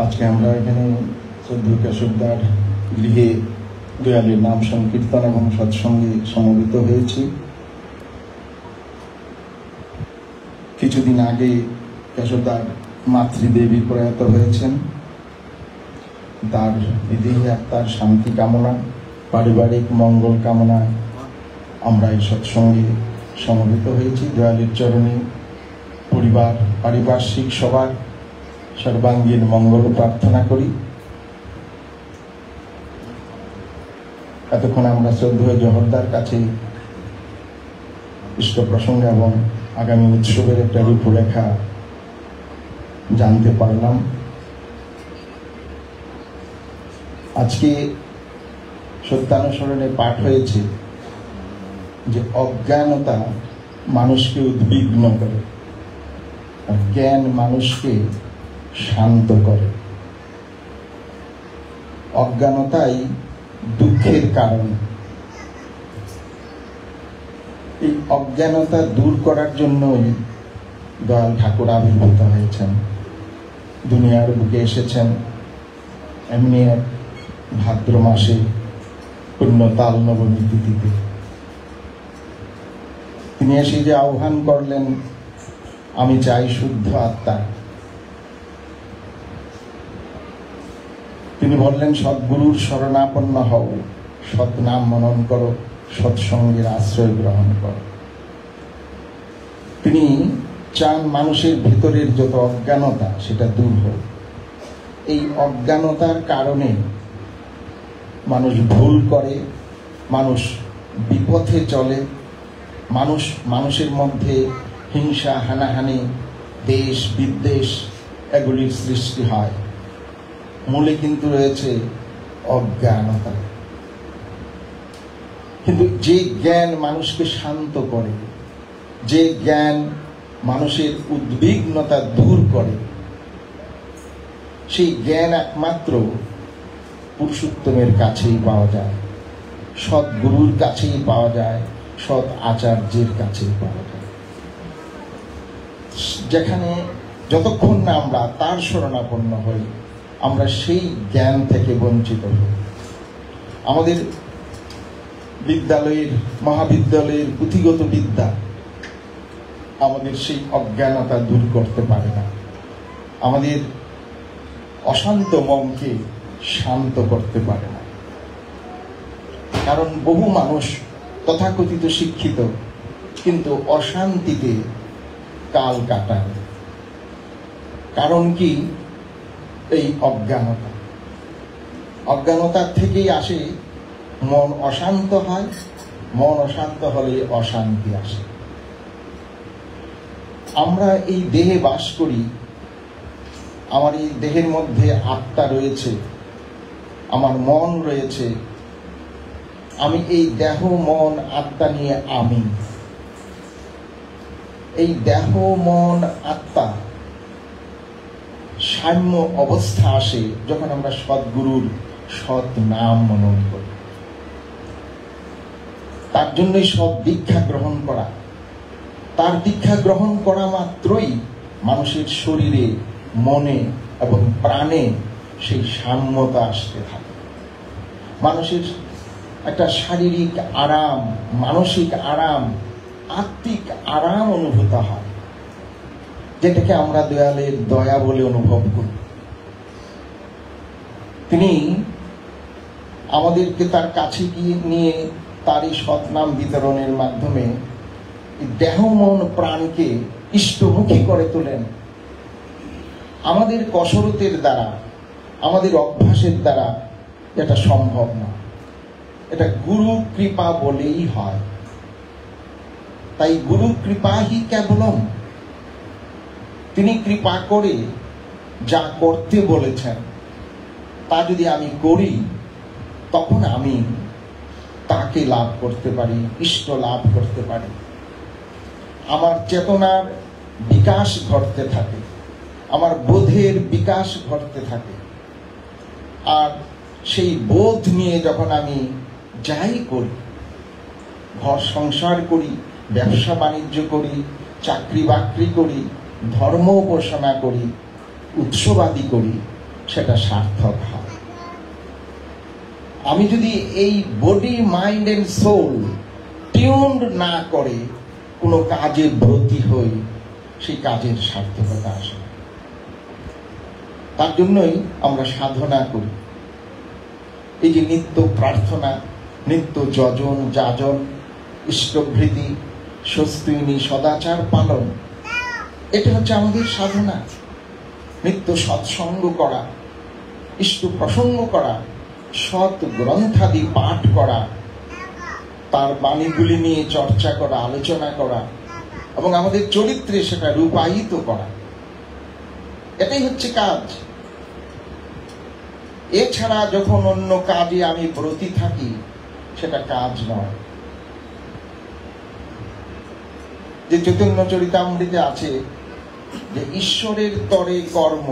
আজকে আমরা এখানে শ্রদ্ধেয় কেশবদার গৃহে দয়ালের নাম সংকীর্তন এবং সৎসঙ্গে সমবেত হয়েছি। কিছুদিন আগে কেশবদার মাতৃদেবী প্রয়াত হয়েছেন। তার বিদেহী আত্মার শান্তি কামনা, পারিবারিক মঙ্গল কামনায় আমরা এই সৎসঙ্গে সমবেত হয়েছি। দয়ালের চরণে পরিবার পারিপার্শ্বিক সবার সর্বাঙ্গীন মঙ্গল প্রার্থনা করি। এতক্ষণ আমরা শ্রদ্ধেয় জহরদার কাছে ইষ্ট প্রসঙ্গ এবং আগামী উৎসবের একটা রূপরেখা জানতে পারলাম। আজকে সত্যানুসরণে পাঠ হয়েছে যে অজ্ঞানতা মানুষকে উদ্বিগ্ন করে, আর জ্ঞান মানুষকে শান্ত করে। অজ্ঞানতাই দুঃখের কারণ। এই অজ্ঞানতা দূর করার জন্যই দয়াল ঠাকুর আবির্ভূত হয়েছেন, দুনিয়ার বুকে এসেছেন। এমনি এক ভাদ্র মাসে পুণ্যতাল নবমী তিথিতে তিনি এসে যে আহ্বান করলেন, আমি চাই শুদ্ধ আত্মা। তিনি বললেন, সদ্গুরুর শরণাপন্ন হও, সৎ নাম মনন করো, সৎসঙ্গের আশ্রয় গ্রহণ করো। তিনি চান মানুষের ভিতরের যত অজ্ঞানতা সেটা দূর হোক। এই অজ্ঞানতার কারণে মানুষ ভুল করে, মানুষ বিপথে চলে, মানুষের মধ্যে হিংসা, হানাহানি, দেশ বিদ্বেষ এগুলির সৃষ্টি হয়। মূলে কিন্তু রয়েছে অজ্ঞানতা। কিন্তু যে জ্ঞান মানুষকে শান্ত করে, যে জ্ঞান মানুষের উদ্বিগ্নতা দূর করে, সেই জ্ঞান একমাত্র পুরুষোত্তমের কাছেই পাওয়া যায়, সদ্গুরুর কাছেই পাওয়া যায়, সৎ আচার্যের কাছেই পাওয়া যায়। যেখানে যতক্ষণ না আমরা তার শরণাপন্ন হই, আমরা সেই জ্ঞান থেকে বঞ্চিত হই। আমাদের বিদ্যালয়ের, মহাবিদ্যালয়ের পুঁথিগত বিদ্যা আমাদের সেই অজ্ঞানতা দূর করতে পারে না, আমাদের অশান্ত মনকে শান্ত করতে পারে না। কারণ বহু মানুষ তথাকথিত শিক্ষিত, কিন্তু অশান্তিতে কাল কাটায়। কারণ কি? এই অজ্ঞানতা। অজ্ঞানতার থেকেই আসে মন অশান্ত হয়, মন অশান্ত হলে অশান্তি আসে। আমরা এই দেহে বাস করি, আমার এই দেহের মধ্যে আত্মা রয়েছে, আমার মন রয়েছে। আমি এই দেহ মন আত্মা নিয়ে আমি। এই দেহ মন আত্মা সাম্য অবস্থা আসে যখন আমরা সদ্গুরুর সৎ নাম মনন করি। তার জন্যই সব দীক্ষা গ্রহণ করা। তার দীক্ষা গ্রহণ করা মাত্রই মানুষের শরীরে, মনে এবং প্রাণে সেই সাম্যতা আসতে থাকে। মানুষের একটা শারীরিক আরাম, মানসিক আরাম, আত্মিক আরাম অনুভূত হয়, যেটাকে আমরা দয়ালের দয়া বলে অনুভব করি। তিনি আমাদেরকে তার কাছে গিয়ে নিয়ে তার এই সৎনাম বিতরণের মাধ্যমে দেহ মন প্রাণকে ইষ্টমুখী করে তোলেন। আমাদের কসরতের দ্বারা, আমাদের অভ্যাসের দ্বারা এটা সম্ভব না। এটা গুরু কৃপা বলেই হয়। তাই গুরু কৃপাহি কেবলম। তিনি কৃপা করে যা করতে বলেছেন তা যদি আমি করি, তখন আমি তাকে লাভ করতে পারি, ইষ্ট লাভ করতে পারি। আমার চেতনার বিকাশ ঘটতে থাকে, আমার বোধের বিকাশ ঘটতে থাকে। আর সেই বোধ নিয়ে যখন আমি যাই করি, ঘর সংসার করি, ব্যবসা বাণিজ্য করি, চাকরি বাকরি করি, ধর্ম উপাসনা করি, উৎসবাদী করি, সেটা সার্থক হয়। আমি যদি এই body, mind and soul tuned না করে কোনো কাজে ব্রতী হই, সেই কাজের সার্থকতা আসে না। তার জন্যই আমরা সাধনা করি। এই যে নিত্য প্রার্থনা, নিত্য যজন যাজন, ইষ্টভৃতি, স্বস্তিনী, সদাচার পালন, এটা হচ্ছে আমাদের সাধনা। নিত্য সৎসঙ্গ করা, ইষ্ট প্রসঙ্গ করা, সৎ গ্রন্থাদি পাঠ করা, তার বাণীগুলি নিয়ে চর্চা করা, আলোচনা করা এবং আমাদের চরিত্রে সেটা রূপায়িত করা, এটাই হচ্ছে কাজ। এছাড়া যখন অন্য কাজে আমি ব্রতী থাকি, সেটা কাজ নয়। যে চৈতন্য চরিতামৃতে আছে যে ঈশ্বরের তরে কর্ম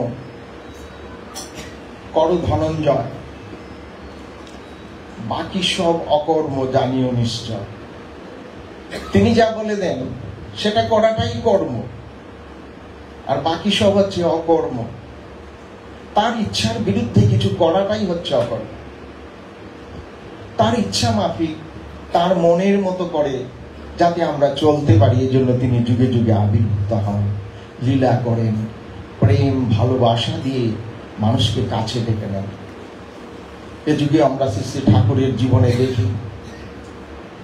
কর ধনঞ্জয়, বাকি সব অকর্ম জানিও নিশ্চয়। তিনি যা বলে দেন সেটা করাটাই কর্ম, আর বাকি সব হচ্ছে অকর্ম। তার ইচ্ছার বিরুদ্ধে কিছু করাটাই হচ্ছে অকর্ম। তার ইচ্ছা মাফিক, তার মনের মতো করে যাতে আমরা চলতে পারি, এই জন্য তিনি যুগে যুগে আবির্ভূত হন, লীলা করেন, প্রেম ভালোবাসা দিয়ে মানুষকে কাছে ডেকে নেন। এ যুগে আমরা শ্রী শ্রী ঠাকুরের জীবনে দেখি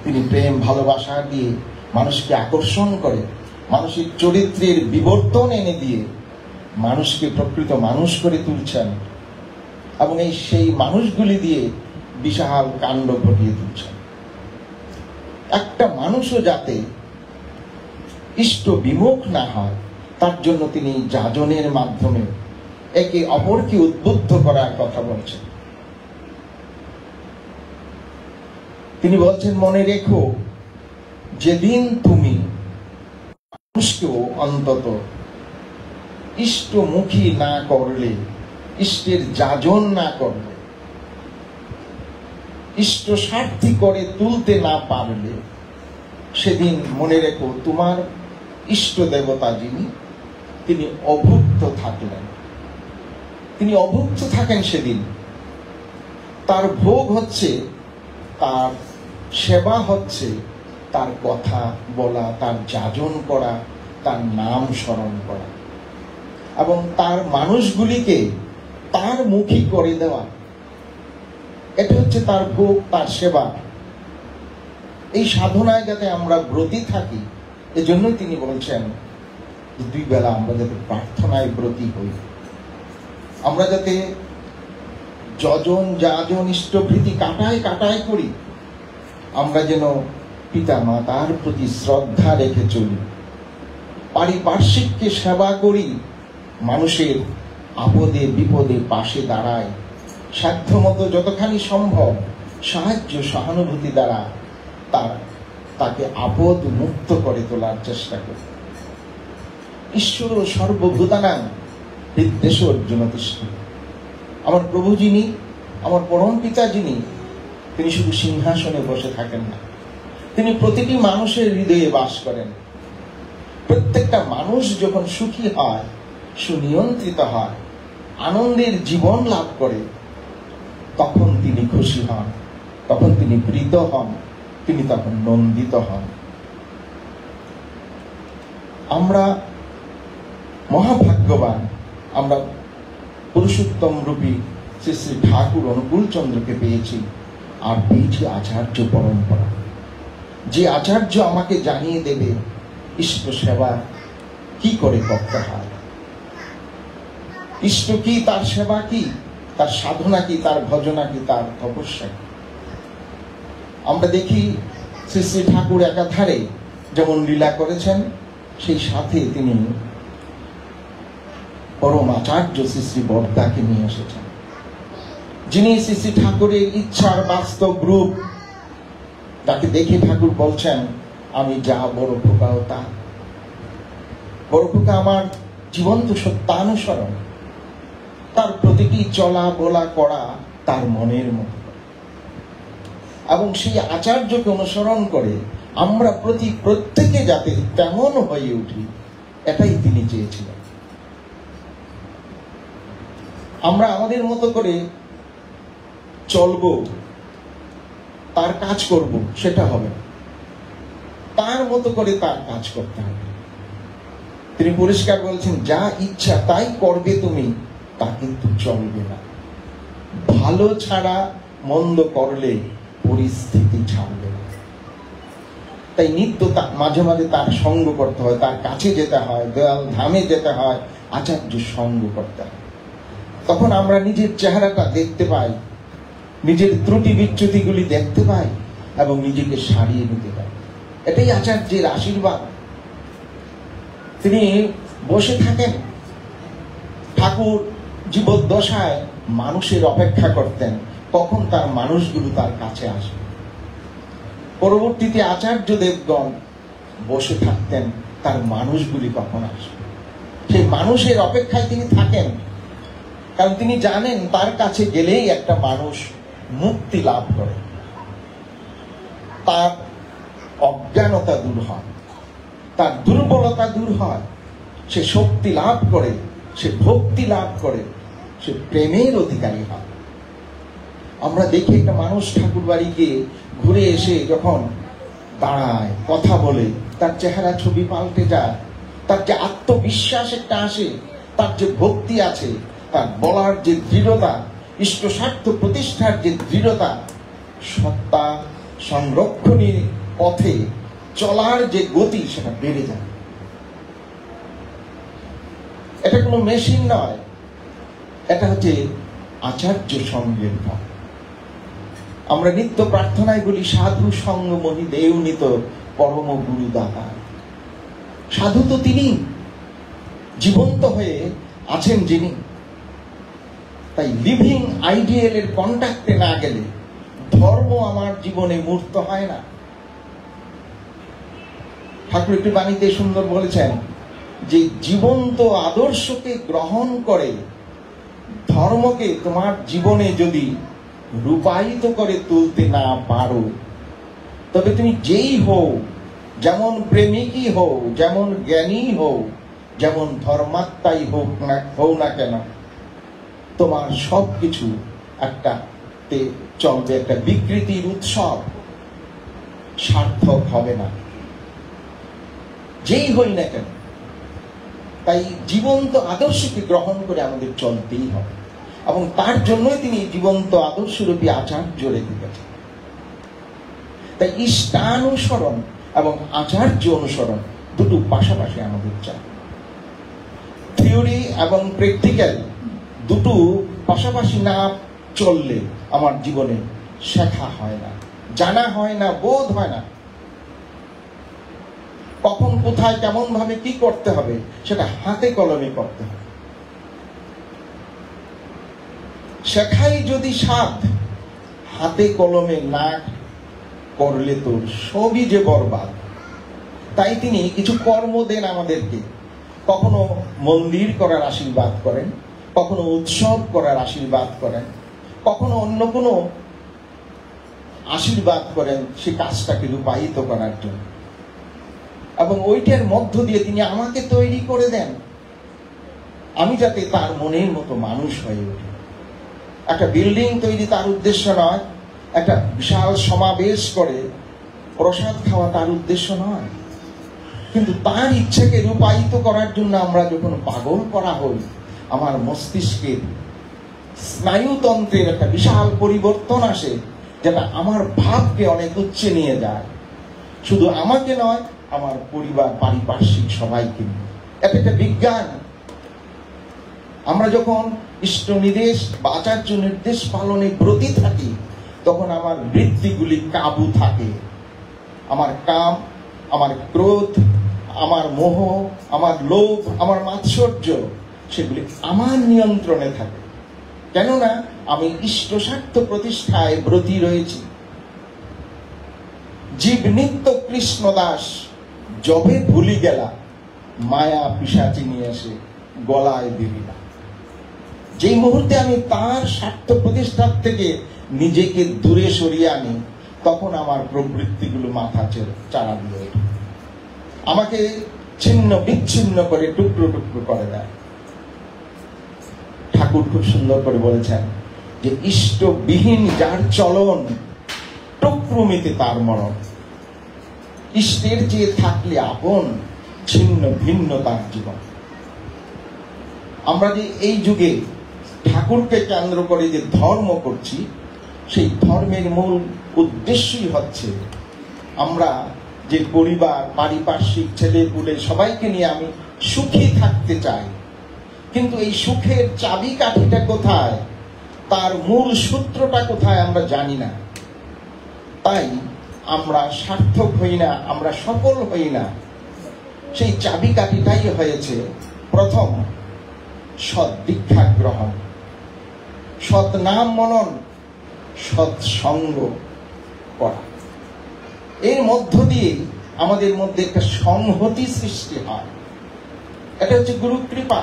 তিনি প্রেম ভালোবাসা দিয়ে মানুষকে আকর্ষণ করে, মানুষের চরিত্রের বিবর্তন এনে দিয়ে মানুষকে প্রকৃত মানুষ করে তুলছেন এবং সেই মানুষগুলি দিয়ে বিশাল কাণ্ড ঘটিয়ে তুলছেন। একটা মানুষও যাতে ইষ্ট বিমুখ না হয়, তার জন্য তিনি যাজনের মাধ্যমে একে অপরকে উদ্বুদ্ধ করার কথা বলছেন। তিনি বলছেন, মনে রেখো, যেদিন তুমি মানুষকেও অন্তত ইষ্টমুখী না করলে, ইষ্টের যাজন না করলে, ইষ্ট স্বার্থী করে তুলতে না পারলে, সেদিন মনে রেখো তোমার ইষ্ট দেবতা যিনি, তিনি অভুক্ত থাকলেন। তিনি অভুক্ত থাকেন সেদিন। তার ভোগ হচ্ছে, তার সেবা হচ্ছে, তার কথা বলা, তার যাজন করা, তার নাম স্মরণ করা এবং তার মানুষগুলিকে তার মুখী করে দেওয়া। এটা হচ্ছে তার ভোগ, তার সেবা। এই সাধনায় যাতে আমরা ব্রতী থাকি, এজন্যই তিনি বলছেন যে দুই বেলা আমরা যাতে প্রার্থনায় ব্রতী হই, আমরা যাতে যজন যাজন ইষ্টভৃতি কাটায় করি, আমরা যেন পিতা মাতার প্রতি শ্রদ্ধা রেখে চলি, পারিপার্শ্বিককে সেবা করি, মানুষের আপদে বিপদে পাশে দাঁড়ায়, সাধ্যমতো যতখানি সম্ভব সাহায্য সহানুভূতি দ্বারা তাকে আপদ মুক্ত করে তোলার চেষ্টা করি। ঈশ্বর সর্বভূতানাং হৃদ্দেশোর্জুন তিষ্ঠতি। আমার প্রভু যিনি, আমার পরম পিতা যিনি, তিনি শুধু সিংহাসনে বসে থাকেন না, তিনি প্রতিটি মানুষের হৃদয়ে বাস করেন। প্রত্যেকটা মানুষ যখন সুখী হয়, সুনিয়ন্ত্রিত হয়, আনন্দের জীবন লাভ করে, তখন তিনি খুশি হন, তখন তিনি প্রীত হন, তিনি তখন নন্দিত হন। আমরা মহাভাগ্যবান, আমরা পুরুষোত্তম রূপী শ্রী শ্রী ঠাকুর অনুকূল চন্দ্রকে পেয়েছি, আর পেয়েছি আচার্য পরম্পরা। যে আচার্য আমাকে জানিয়ে দেবে ইষ্ট সেবা কি করে করতে হয়, ইষ্ট কি, তার সেবা কি, তার সাধনা কি, তার ভজনা কি, তার তপস্যা কি। আমরা দেখি শ্রী শ্রী ঠাকুর একাধারে যেমন লীলা করেছেন, সেই সাথে তিনি পরম আচার্য শ্রী শ্রী বরদাকে নিয়ে এসেছেন, যিনি শ্রী শ্রী ঠাকুরের ইচ্ছার বাস্তব রূপ। তাকে দেখে ঠাকুর বলছেন, আমি যা বড় খোকাও তা। বড় খোকা আমার জীবন্ত সত্যানুসরণ, তার প্রতিটি চলা বলা করা তার মনের মতো, এবং সেই আচার্যকে অনুসরণ করে আমরা প্রত্যেকে যাতে তেমন হয়ে উঠি, এটাই তিনি চেয়েছিলেন। আমরা আমাদের মতো করে চলবো, তার কাজ করব, সেটা হবে না। তার মতো করে তার কাজ করতে হবে। তিনি পরিষ্কার বলছেন, যা ইচ্ছা তাই করবে তুমি, তা কিন্তু চলবে না। ভালো ছাড়া মন্দ করলে পরিস্থিতি ছাড়বে না। তাই নিত্য মাঝে মাঝে তার সঙ্গ করতে হয়, তার কাছে যেতে হয়, দয়াল ধামে যেতে হয়, আচার্য সঙ্গ করতে হয়। তখন আমরা নিজের চেহারাটা দেখতে পাই, নিজের ত্রুটি বিচ্যুতিগুলি দেখতে পাই এবং নিজেকে সারিয়ে নিতে পাই। এটাই আচার্যের আশীর্বাদ। তিনি বসে থাকেন, ঠাকুর জীবদ্দশায় মানুষের অপেক্ষা করতেন কখন তার মানুষগুলো তার কাছে আসে। পরবর্তীতে আচার্য দেবগণ বসে থাকতেন তার মানুষগুলি কখন আসবে, সেই মানুষের অপেক্ষায় তিনি থাকেন। কারণ তিনি জানেন তার কাছে গেলেই একটা মানুষ মুক্তি লাভ করে, তার অজ্ঞানতা দূর হয়, তার দুর্বলতা দূর হয়, সে শক্তি লাভ করে, সে ভক্তি লাভ করে, সে প্রেমের অধিকারী হয়। আমরা দেখি একটা মানুষ ঠাকুর বাড়িকে ঘুরে এসে যখন দাঁড়ায়, কথা বলে, তার চেহারা ছবি পাল্টে যায়, তার যে আত্মবিশ্বাস একটা আসে, তার যে ভক্তি আছে, তার বলার যে দৃঢ়তা, ইষ্ট স্বার্থ প্রতিষ্ঠার যে দৃঢ়তা, সত্তা সংরক্ষণের পথে চলার যে গতি, সেটা বেড়ে যায়। এটা কোনো মেশিন নয়, এটা হচ্ছে আচার্য সঙ্গের পথ। আমরা নিত্য প্রার্থনায় বলি, সাধু সঙ্গ মহি দেউনিত পরম গুরু দাতা। সাধু তো তিনি, জীবন্ত হয়ে আছেন যিনি। তাই লিভিং আইডিয়ালের কন্ট্যাক্টে না গেলে ধর্ম আমার জীবনে মূর্ত হয় না। ঠাকুর একটি বাণীতে সুন্দর বলেছেন যে জীবন্ত আদর্শকে গ্রহণ করে ধর্মকে তোমার জীবনে যদি রূপায়িত করে তুলতে না পারো, তবে তুমি যেই হও, যেমন প্রেমিকই হও, যেমন জ্ঞানী হও, যেমন ধর্মাত্মাই হও না কেন, তোমার সবকিছু একটা চলবে, একটা বিকৃতির উৎসব, সার্থক হবে না, যেই হই না কেন। তাই জীবন্ত আদর্শকে গ্রহণ করে আমাদের চলতেই হবে, এবং তার জন্যই তিনি জীবন্ত আদর্শরূপী আচার্য রেখে গেছেন। তাই ইষ্টানুসরণ এবং আচার্য অনুসরণ দুটো পাশাপাশি আমাদের চাই। থিওরি এবং প্র্যাকটিক্যাল দুটো পাশাপাশি না চললে আমার জীবনে শেখা হয় না, জানা হয় না, বোধ হয় না। কখন কোথায় কেমন ভাবে কি করতে হবে সেটা হাতে কলমে করতে হবে। শেখাই যদি সাধ, হাতে কলমে না করলে তো সবই যে বরবাদ। তাই তিনি কিছু কর্ম দেন আমাদেরকে। কখনো মন্দির করার আশীর্বাদ করেন, কখনো উৎসব করার আশীর্বাদ করেন, কখনো অন্য কোনো আশীর্বাদ করেন সে কাজটাকে রূপায়িত করার জন্য। এবং ওইটার মধ্য দিয়ে তিনি আমাকে তৈরি করে দেন, আমি যাতে তার মনের মতো মানুষ হয়ে উঠি। একটা বিল্ডিং তৈরি তার উদ্দেশ্য নয়, একটা বিশাল সমাবেশ করে প্রসাদ খাওয়া তার উদ্দেশ্য নয়। কিন্তু তার ইচ্ছাকে রূপায়িত করার জন্য আমরা যখন পাগল করা হই, আমার মস্তিষ্কের স্নায়ুতন্ত্রের একটা বিশাল পরিবর্তন আসে, যেটা আমার ভাবকে অনেক উচ্চে নিয়ে যায়। শুধু আমাকে নয়, আমার পরিবার, পারিপার্শ্বিক সবাইকে নিয়ে। এটা একটা বিজ্ঞান। আমরা যখন ইষ্ট নির্দেশ বা আচার্য নির্দেশ পালনে ব্রতী থাকি, তখন আমার বৃত্তিগুলি কাবু থাকে। আমার কাম, আমার ক্রোধ, আমার মোহ, আমার লোভ, আমার মাৎসর্য, সেগুলি আমার নিয়ন্ত্রণে থাকে। কেননা আমি ইষ্ট স্বার্থ প্রতিষ্ঠায় ব্রতী রয়েছি। জীব নিত্য কৃষ্ণ দাস, যবে ভুলি গেলা, মায়া পিশাচি নিয়ে এসে গলায় দিবি না। যেই মুহূর্তে আমি তার স্বার্থ প্রতিষ্ঠার থেকে নিজেকে দূরে সরিয়ে আনি, তখন আমার প্রবৃত্তিগুলো মাথা চাড়া দিয়ে ওঠে, আমাকে ছিন্ন বিচ্ছিন্ন করে টুকরো টুকরো করে দেয়। ঠাকুর খুব সুন্দর করে বলেছেন যে ইষ্টবিহীন যার চলন, টুকরুমিতে তার মরণ। ইষ্টের চেয়ে থাকলে আপন, ছিন্ন ভিন্ন তার জীবন। আমরা যে এই যুগে ঠাকুরকে কেন্দ্র করে যে ধর্ম করছি, সেই ধর্মের মূল উদ্দেশ্যই হচ্ছে আমরা যে পরিবার, পারিপার্শ্বিক, ছেলে পুলে সবাইকে নিয়ে আমি সুখী থাকতে চাই। কিন্তু এই সুখের চাবিকাঠিটা কোথায়, তার মূল সূত্রটা কোথায় আমরা জানি না। তাই আমরা সার্থক হই না, আমরা সফল হই না। সেই চাবিকাঠিটাই হয়েছে প্রথম সৎ দীক্ষা গ্রহণ, সৎ নাম মনন, সৎসঙ্গ করা। এর মধ্য দিয়ে আমাদের মধ্যে একটা সংহতি সৃষ্টি হয়। এটা হচ্ছে গুরু কৃপা।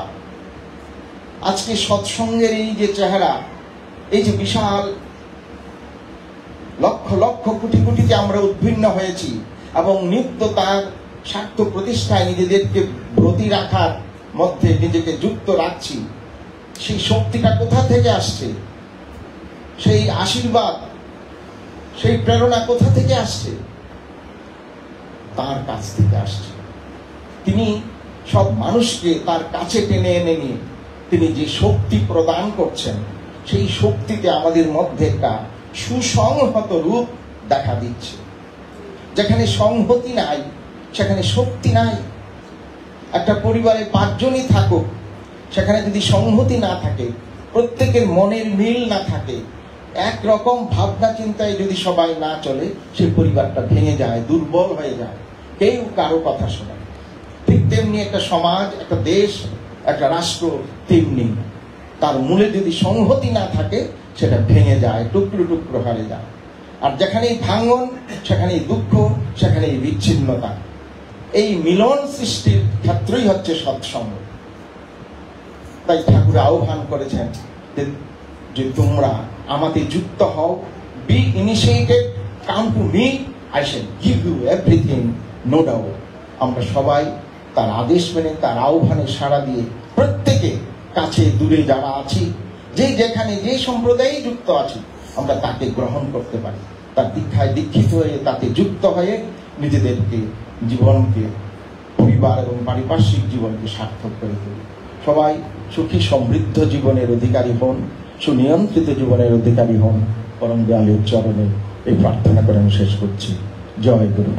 আজকে সৎসঙ্গের এই যে চেহারা, এই যে বিশাল লক্ষ লক্ষ কোটি কোটিতে আমরা উদ্ভিন্ন হয়েছি এবং নিত্য তার স্বার্থ প্রতিষ্ঠায় নিজেদেরকে ব্রতী রাখার মধ্যে নিজেকে যুক্ত রাখছি, সেই শক্তিটা কোথা থেকে আসছে? সেই আশীর্বাদ, সেই প্রেরণা কোথা থেকে আসছে? তার কাছ থেকে আসছে। তিনি সব মানুষকে তার কাছে টেনে এনে নিয়ে তিনি যে শক্তি প্রদান করছেন, সেই শক্তিতে আমাদের মধ্যে একটা সুসংহত রূপ দেখা দিচ্ছে। যেখানে সংহতি নাই, সেখানে শক্তি নাই। একটা পরিবারে 5 জনই থাকুক, সেখানে যদি সংহতি না থাকে, প্রত্যেকের মনের মিল না থাকে, একরকম ভাবনা চিন্তায় যদি সবাই না চলে, সেই পরিবারটা ভেঙে যায়, দুর্বল হয়ে যায়, কেউ কারো কথা শোনে। ঠিক তেমনি একটা সমাজ, একটা দেশ, একটা রাষ্ট্র তেমনি তার মূলে যদি সংহতি না থাকে, সেটা ভেঙে যায়, টুকরো টুকরো হয়ে যায়। আর যেখানেই ভাঙন, সেখানেই দুঃখ, সেখানেই বিচ্ছিন্নতা। এই মিলন সৃষ্টির ক্ষেত্রই হচ্ছে সৎসঙ্গ। তাই ঠাকুর আহ্বান করেছেন যে তোমরা আমাতে যুক্ত হও, be initiated, come to me, I shall give you everything, no doubt. আমরা সবাই তার আদেশ মেনে, তার আহ্বানে সাড়া দিয়ে প্রত্যেকে কাছে দূরে যারা আছি, যে যেখানে যে সম্প্রদায়ে যুক্ত আছি, আমরা তাকে গ্রহণ করতে পারি। তার দীক্ষায় দীক্ষিত হয়ে, তাতে যুক্ত হয়ে নিজেদেরকে, জীবনকে, পরিবার এবং পারিপার্শ্বিক জীবনকে সার্থক করে তুলি। সবাই সুখী সমৃদ্ধ জীবনের অধিকারী হন, সুনিয়ন্ত্রিত জীবনের অধিকারী হন। পরম দয়ালের চরণে এই প্রার্থনা করে আমি শেষ করছি। জয় গুরু।